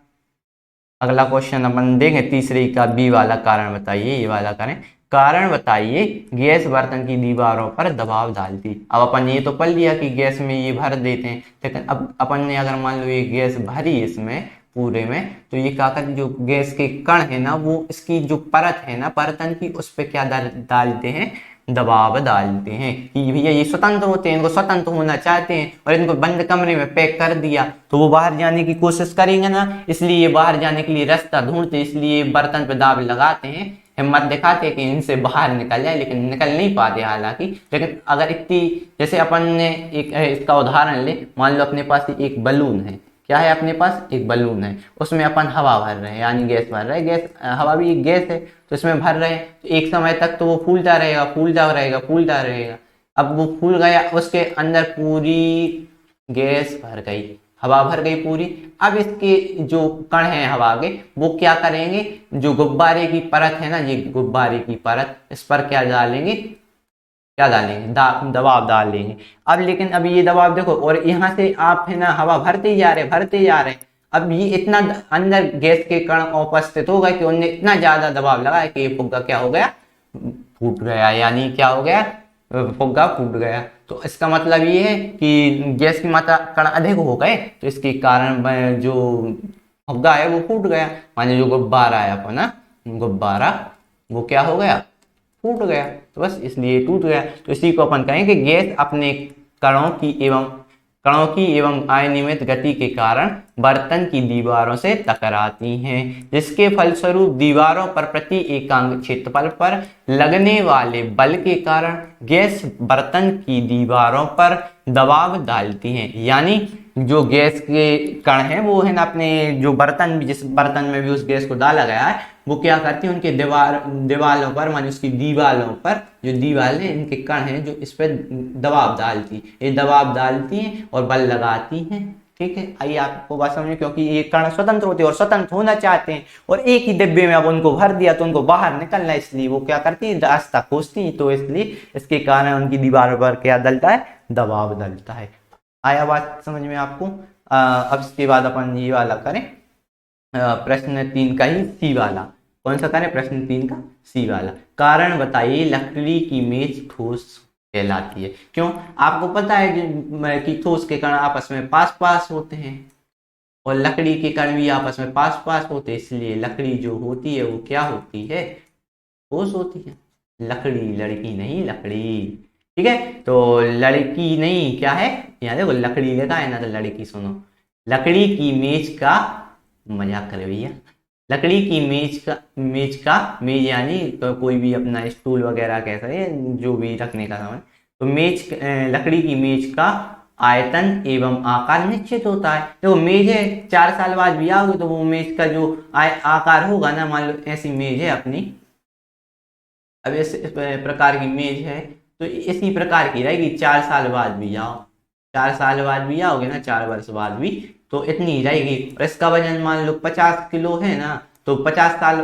[SPEAKER 1] अगला क्वेश्चन अपन देंगे तीसरे का, बी वाला, कारण बताइए। ये वाला करें, कारण बताइए गैस बर्तन की दीवारों पर दबाव डालती। अब अपन ये तो पढ़ लिया कि गैस में ये भर देते हैं, लेकिन अब अपन ने अगर मान लो ये गैस भरी इसमें पूरे में, तो ये क्या करते, जो गैस के कण है ना वो इसकी जो परत है ना बर्तन की, उस पर क्या डालते हैं, दबाव डालते हैं कि भैया ये स्वतंत्र होते हैं, इनको स्वतंत्र होना चाहते हैं और इनको बंद कमरे में पैक कर दिया तो वो बाहर जाने की कोशिश करेंगे ना, इसलिए ये बाहर जाने के लिए रास्ता ढूंढते, इसलिए बर्तन पे दाब लगाते हैं, हिम्मत दिखाते हैं कि इनसे बाहर निकल जाए, लेकिन निकल नहीं पाते हालांकि। लेकिन अगर इतनी, जैसे अपन ने एक इसका उदाहरण ले, मान लो अपने पास एक बलून है, क्या है अपने पास एक बलून है, उसमें अपन हवा भर रहे हैं, यानी गैस भर रहे हैं, गैस हवा भी एक गैस है तो इसमें भर रहे हैं, तो एक समय तक तो वो फूलता रहेगा फूलता रहेगा फूलता रहेगा। अब वो फूल गया, उसके अंदर पूरी गैस भर गई, हवा भर गई पूरी। अब इसके जो कण हैं हवा के वो क्या करेंगे, जो गुब्बारे की परत है ना, ये गुब्बारे की परत, इस पर क्या डालेंगे, क्या डालेंगे, दबाव डाल देंगे। अब लेकिन अब ये दबाव देखो, और यहाँ से आप है ना हवा भरते जा रहे, अब ये इतना अंदर गैस के कण उपस्थित हो गए कि उनने इतना ज्यादा दबाव लगाया कि ये फुग्गा क्या हो गया, फूट गया। यानी क्या हो गया, फुग्गा फूट गया। तो इसका मतलब ये है कि गैस की मात्रा कण अधिक हो गए, तो इसके कारण जो फुग्गा है वो फूट गया, माने जो गुब्बारा है अपना गुब्बारा वो क्या हो गया, फूट गया, तो बस इसलिए टूट गया। तो इसी को अपन कहें कि गैस अपने कणों की एवं अनियमित गति के कारण बर्तन की दीवारों से टकराती हैं, जिसके फलस्वरूप दीवारों पर प्रति एकांक क्षेत्रफल पर लगने वाले बल के कारण गैस बर्तन की दीवारों पर दबाव डालती हैं। यानी जो गैस के कण हैं वो है ना अपने जो बर्तन, जिस बर्तन में भी उस गैस को डाला गया है वो क्या करती है, उनके दीवारों पर माने उसकी दीवारों पर जो दीवार है इनके कण हैं जो इस पर दबाव डालती, ये दबाव डालती हैं और बल लगाती हैं। ठीक है, आइए आपको बात समझे, क्योंकि ये कण स्वतंत्र होते हैं और स्वतंत्र होना चाहते हैं और एक ही डिब्बे में अब उनको भर दिया तो उनको बाहर निकलना है, इसलिए वो क्या करती है, रास्ता खोजती है, तो इसलिए इसके कारण उनकी दीवारों पर क्या डलता है, दबाव डलता है। आया बात समझ में आपको। अब इसके बाद अपन ये वाला करें, प्रश्न 3 का ही सी वाला। कौन सा करें, प्रश्न 3 का सी वाला। कारण बताइए लकड़ी की मेज ठोस कहलाती है। क्यों, आपको पता है कि ठोस के कण आपस में पास पास होते हैं और लकड़ी के कण भी आपस में पास पास होते हैं, इसलिए लकड़ी जो होती है वो क्या होती है, ठोस होती है। लकड़ी, लड़की नहीं, लकड़ी। ठीक है, तो लड़की नहीं क्या है, यहाँ देखो लकड़ी लिखा है ना, तो लड़की सुनो। लकड़ी की मेज का, मजाक करे भैया, लकड़ी की मेज यानी तो कोई भी अपना स्टूल वगैरह कैसा है जो भी रखने का सामान, तो लकड़ी की मेज का आयतन एवं आकार निश्चित होता है। देखो मेज है, 4 साल बाद भी आओगे तो वो मेज का जो आकार होगा ना, मान लो ऐसी मेज है अपनी, अब इस प्रकार की मेज है तो इसी प्रकार की रहेगी, 4 साल बाद भी आओ, 4 साल बाद भी आओगे ना, 4 वर्ष बाद भी, तो इतनी ही रहेगी। और इसका वजन मान लो 50 किलो है ना, तो 50 साल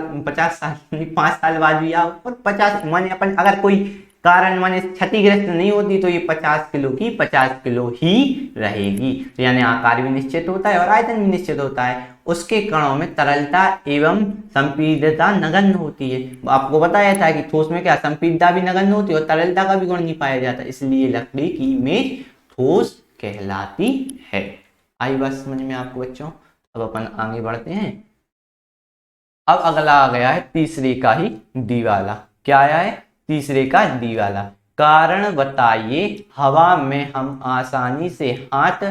[SPEAKER 1] 5 साल बाद भी आओ और 50 माने अपन अगर कोई कारण माने क्षतिग्रस्त नहीं होती तो ये 50 किलो की 50 किलो ही रहेगी। तो यानी आकार भी निश्चित होता है और आयतन भी निश्चित होता है। उसके कणों में तरलता एवं संपीडितता नगण्य होती है। आपको बताया था कि ठोस में क्या संपीडितता भी नगण्य होती है और तरलता का भी गुण नहीं पाया जाता, इसलिए लकड़ी की मेज ठोस कहलाती है। आई बात समझ में आपको बच्चों। अब अपन आगे बढ़ते हैं। अब अगला आ गया है तीसरे का ही डी वाला। क्या आया है, तीसरे का डी वाला। कारण बताइए हवा में हम आसानी से हाथ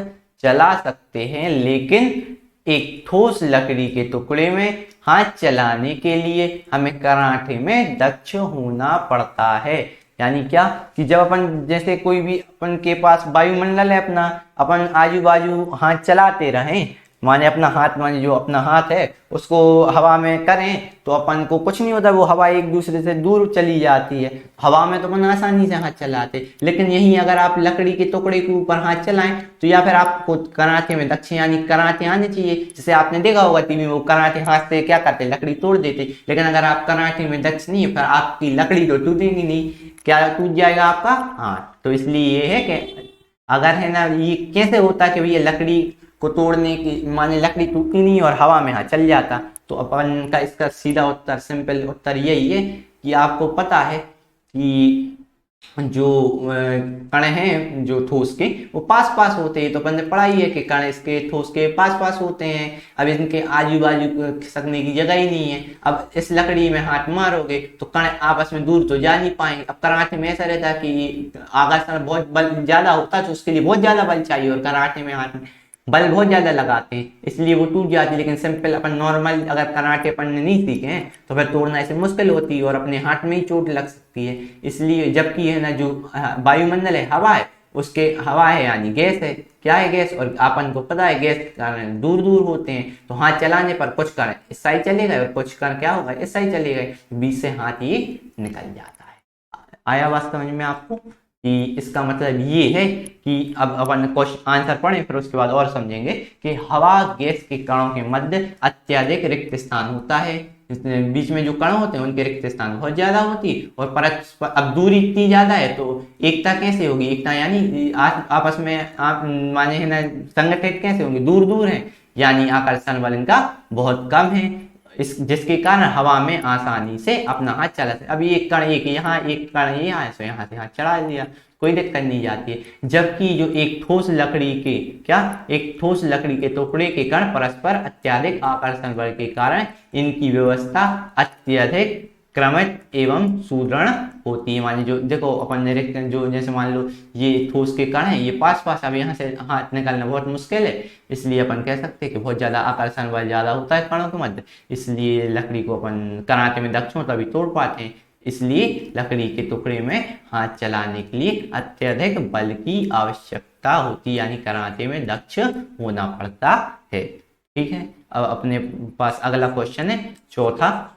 [SPEAKER 1] चला सकते हैं, लेकिन एक ठोस लकड़ी के टुकड़े में हाथ चलाने के लिए हमें कराटे में दक्ष होना पड़ता है। यानी क्या कि जब अपन जैसे कोई भी अपन के पास वायुमंडल है अपना, अपन आजू बाजू हाथ चलाते रहें, माने अपना हाथ, माने जो अपना हाथ है उसको हवा में करें तो अपन को कुछ नहीं होता, वो हवा एक दूसरे से दूर चली जाती है। हवा में तो अपन आसानी से हाथ चलाते, लेकिन यही अगर आप लकड़ी के टुकड़े के ऊपर हाथ चलाएं तो या फिर आपको कराटे में दक्ष यानी कराटे आने चाहिए। जैसे आपने देखा होगा टीवी में वो कराटे हाथ से क्या करते, लकड़ी तोड़ देते, लेकिन अगर आप कराटे में दक्ष नहीं है फिर आपकी लकड़ी तो टूटेगी नहीं, क्या टूट जाएगा आपका हाथ। तो इसलिए ये है कि अगर है ना, ये कैसे होता कि भैया लकड़ी को तोड़ने की माने लकड़ी टूटती नहीं और हवा में हाथ चल जाता, तो अपन का इसका सीधा उत्तर, सिंपल उत्तर यही है कि आपको पता है कि जो कण हैं जो ठोस के वो पास पास होते हैं, तो अपन ने पढ़ा ही है कि कण इसके ठोस के पास पास होते हैं। अब इनके आजू बाजू खिसकने की जगह ही नहीं है। अब इस लकड़ी में हाथ मारोगे तो कण आपस में दूर तो जा नहीं पाएंगे। अब कराटे में ऐसा रहता है कि आकर्षण बहुत बल ज्यादा होता है तो उसके लिए बहुत ज्यादा बल चाहिए, और कराटे में हाथ में बल बहुत ज्यादा लगाते हैं इसलिए वो टूट जाती है। लेकिन सिंपल अपन नॉर्मल अगर कराटे अपन ने नहीं सीखे हैं तो फिर तोड़ना ऐसे मुश्किल होती है और अपने हाथ में ही चोट लग सकती है। इसलिए जबकि है ना जो वायुमंडल है हवा है, उसके हवा है यानी गैस है, क्या है गैस, और अपन को पता है गैस कारण दूर दूर होते हैं, तो हाथ चलाने पर कुछ कण इस साइड चले गए और कुछ कण क्या होगा इस साइड चले गए, बीच से हाथ ये निकल जाता है। आया बात समझ में आपको कि इसका मतलब ये है कि अब अपन क्वेश्चन आंसर पढ़ें फिर उसके बाद और समझेंगे कि हवा गैस के कणों के मध्य अत्यधिक रिक्त स्थान होता है। बीच में जो कण होते हैं उनके रिक्त स्थान बहुत ज्यादा होती है और परस्पर अब दूरी इतनी ज्यादा है तो एकता कैसे होगी, एकता यानी आपस में आप माने है ना संगठित कैसे होंगे, दूर दूर है यानी आकर्षण बल इनका बहुत कम है। इस जिसके कारण हवा में आसानी से अपना हाथ चला सकते। अभी एक कण एक यहाँ, एक कण यहाँ, तो यहाँ से हाथ चढ़ा दिया, कोई दिक्कत नहीं जाती है। जबकि जो एक ठोस लकड़ी के एक ठोस लकड़ी के टुकड़े के कण परस्पर अत्यधिक आकर्षण बल के कारण इनकी व्यवस्था अत्यधिक क्रमित एवं सुदृढ़ होती है। मान लो जो देखो अपन ने जो जैसे मान लो ये ठोस के कण है, ये पास पास, अब यहाँ से हाथ निकालना बहुत मुश्किल है, इसलिए अपन कह सकते हैं कि बहुत ज्यादा आकर्षण बल ज्यादा होता है कणों के मध्य, इसलिए लकड़ी को अपन कराटे में दक्ष हो तभी तोड़ पाते हैं। इसलिए लकड़ी के टुकड़े में हाथ चलाने के लिए अत्यधिक बल की आवश्यकता होती है, यानी कराटे में दक्ष होना पड़ता है। ठीक है, अब अपने पास अगला क्वेश्चन है चौथा,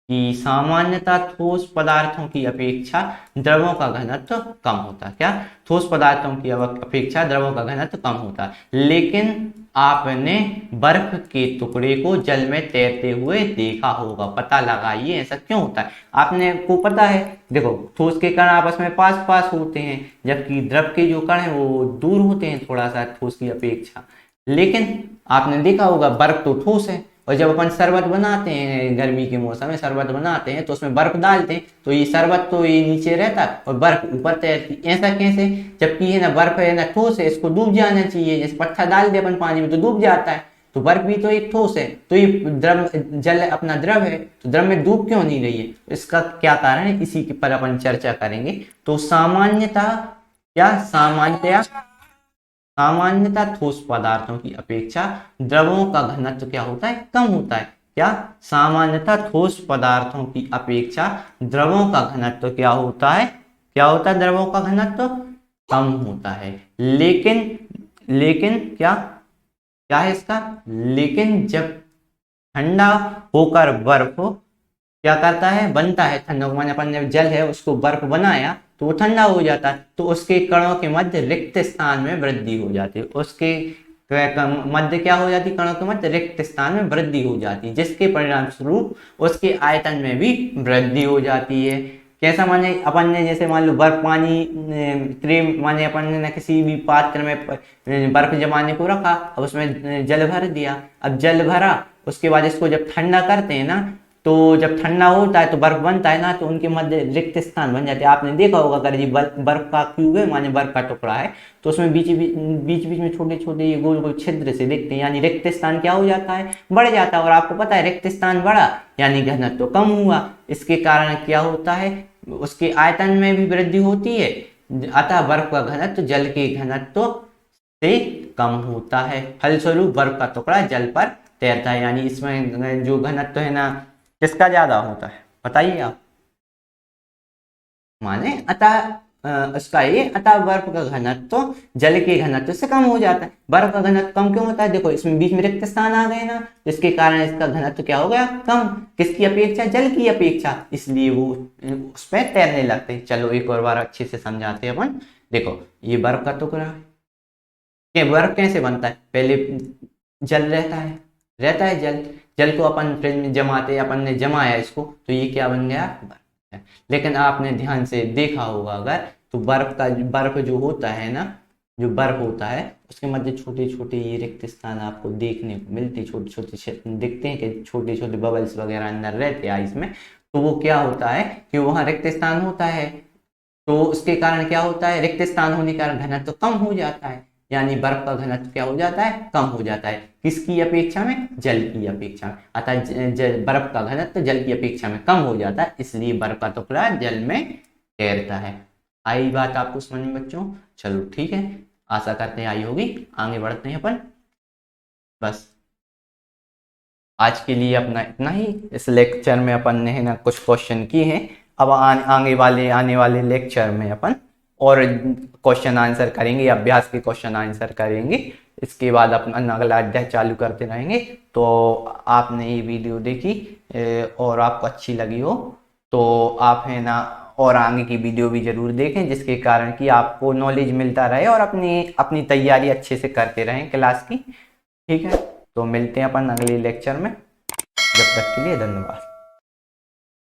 [SPEAKER 1] कि सामान्यतः ठोस पदार्थों की अपेक्षा द्रवों का घनत्व कम होता है। क्या? ठोस पदार्थों की अपेक्षा द्रवों का घनत्व कम होता है, लेकिन आपने बर्फ के टुकड़े को जल में तैरते हुए देखा होगा, पता लगाइए ऐसा क्यों होता है। आपने को पता है, देखो ठोस के कण आपस में पास पास होते हैं, जबकि द्रव के जो कण हैं वो दूर होते हैं थोड़ा सा ठोस की अपेक्षा। लेकिन आपने देखा होगा बर्फ तो ठोस है, और जब अपन शरबत बनाते हैं गर्मी के मौसम में शरबत बनाते हैं तो उसमें बर्फ डालते हैं, तो ये शरबत तो ये नीचे रहता है और बर्फ ऊपर तैरती। ऐसा कैसे? जबकि है ना बर्फ है ना ठोस है, इसको डूब जाना चाहिए, जैसे पत्थर डाल दे अपन पानी में तो डूब जाता है, तो बर्फ भी तो एक ठोस है, तो ये द्रव जल अपना द्रव है, तो द्रव में डूब क्यों नहीं रही है? इसका क्या कारण है, इसी के पर अपन चर्चा करेंगे। तो सामान्यतः ठोस पदार्थों की अपेक्षा द्रवों का घनत्व क्या होता है? कम होता है। क्या? सामान्यतः ठोस पदार्थों की अपेक्षा द्रवों का घनत्व क्या होता है? क्या होता है? द्रवों का घनत्व कम होता है। लेकिन क्या है इसका? लेकिन जब ठंडा होकर बर्फ क्या करता है? बनता है। ठंडा माने अपन ने जल है उसको बर्फ बनाया तो वो ठंडा हो जाता है, तो उसके कणों के मध्य रिक्त स्थान में वृद्धि हो जाती है। उसके मध्य क्या हो जाती है? कणों के मध्य रिक्त स्थान में वृद्धि हो जाती है, जिसके परिणाम स्वरूप उसके आयतन में भी वृद्धि हो जाती है। कैसा? माने अपन ने जैसे मान लो बर्फ पानी ट्रे माने अपन ने किसी भी पात्र में बर्फ जमाने को रखा, अब उसमें जल भर दिया। अब जल भरा, उसके बाद इसको जब ठंडा करते हैं ना, तो जब ठंडा होता है तो बर्फ बनता है ना, तो उनके मध्य रिक्त स्थान बन जाते हैं। आपने देखा होगा अगर ये बर्फ का क्यूब है माने बर्फ का टुकड़ा है, तो उसमें बीच बीच में छोटे छोटे ये गोल गोल छिद्र से दिखते हैं, यानी रिक्त स्थान क्या हो जाता है? बढ़ जाता है। और आपको पता है रिक्त स्थान बढ़ा यानी घनत्व तो कम हुआ। इसके कारण क्या होता है? उसके आयतन में भी वृद्धि होती है, अतः बर्फ का घनत्व जल के घनत्व से कम होता है। फलस्वरूप बर्फ का टुकड़ा जल पर तैरता है, यानी इसमें जो घनत्व है ना किसका ज्यादा होता है बताइए आप? माने अतः बर्फ का घनत्व जल के घनत्व से कम हो जाता है। बर्फ का घनत्व कम क्यों होता है? देखो इसमें बीच में रिक्त स्थान आ गए ना, जिसके कारण इसका घनत्व क्या हो गया? कम। किसकी अपेक्षा? जल की अपेक्षा, इसलिए वो उस पर तैरने लगते हैं। चलो एक और बार अच्छे से समझाते हैं अपन। देखो ये बर्फ का टुकड़ा है, बर्फ कैसे बनता है? पहले जल रहता है जल को अपन फ्रिज में जमाते, अपन ने जमाया इसको, तो ये क्या बन गया? बर्फ। लेकिन आपने ध्यान से देखा होगा अगर, तो बर्फ जो होता है ना, जो बर्फ होता है उसके मध्य छोटे छोटे ये रिक्त स्थान आपको देखने को मिलते, छोटे छोटे दिखते हैं कि छोटे छोटे बबल्स वगैरह अंदर रहते हैं आइस में। तो वो क्या होता है कि वहां रिक्त स्थान होता है, तो उसके कारण क्या होता है? रिक्त स्थान होने के कारण घनत्व कम हो जाता है, यानी बर्फ का घनत्व क्या हो जाता है? कम हो जाता है। किसकी अपेक्षा में? जल की अपेक्षा में। अतः बर्फ का घनत्व जल की अपेक्षा में कम हो जाता है, इसलिए बर्फ का टुकड़ा जल में तैरता है। आई बात आपको समझ में बच्चों? चलो ठीक है, आशा करते हैं आई होगी। आगे बढ़ते हैं अपन। बस आज के लिए अपना इतना ही। इस लेक्चर में अपन ने है ना कुछ क्वेश्चन किए हैं, अब आने वाले लेक्चर में अपन और क्वेश्चन आंसर करेंगे, अभ्यास के क्वेश्चन आंसर करेंगे। इसके बाद अपन अगला अध्याय चालू करते रहेंगे। तो आपने ये वीडियो देखी और आपको अच्छी लगी हो तो आप है ना और आगे की वीडियो भी जरूर देखें, जिसके कारण कि आपको नॉलेज मिलता रहे और अपनी तैयारी अच्छे से करते रहें क्लास की। ठीक है, तो मिलते हैं अपन अगले लेक्चर में। जब तक के लिए धन्यवाद।